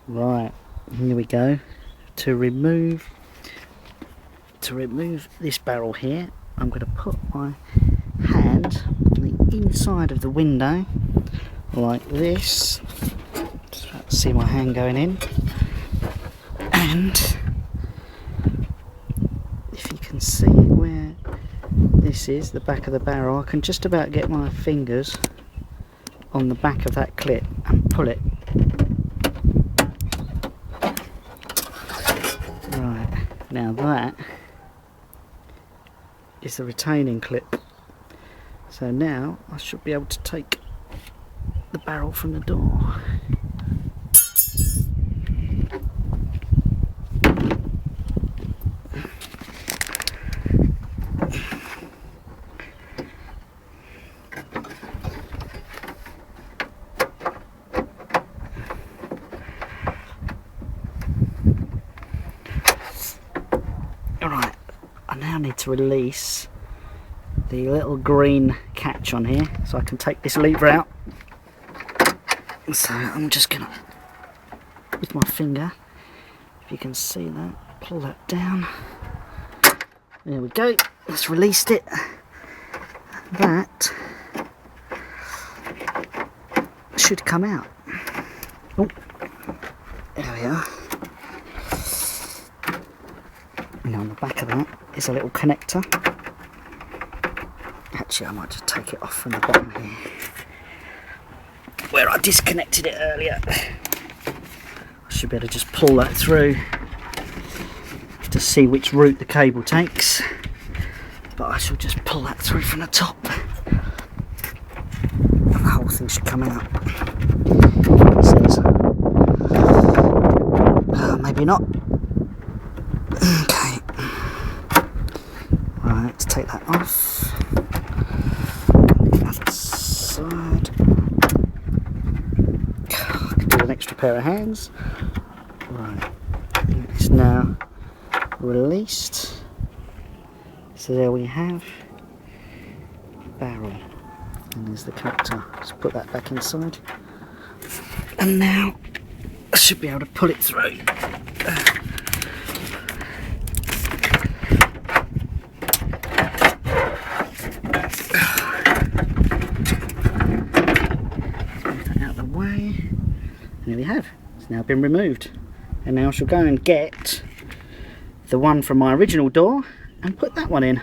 Right, here we go. To remove this barrel here, I'm going to put my hand on the inside of the window like this. Just about to see my hand going in, and if you can see where this is, the back of the barrel, I can just about get my fingers on the back of that clip and pull it. Right, now that is the retaining clip. So now I should be able to take the barrel from the door. Alright, I now need to release the little green catch on here so I can take this lever out. So I'm just gonna, with my finger, if you can see that, pull that down. There we go, that's released it. That should come out. Oh, there we are. Now on the back of that is a little connector. Actually, I might just take it off from the bottom here, where I disconnected it earlier. I should be able to just pull that through to see which route the cable takes, but I shall just pull that through from the top. The whole thing should come out. It says, maybe not. Okay. Right, let's take that off. Other side. I can do an extra pair of hands. Right, it's now released. So there we have the barrel, and there's the connector. Just put that back inside, and now I should be able to pull it through. And there we have, it's now been removed, and now I shall go and get the one from my original door and put that one in.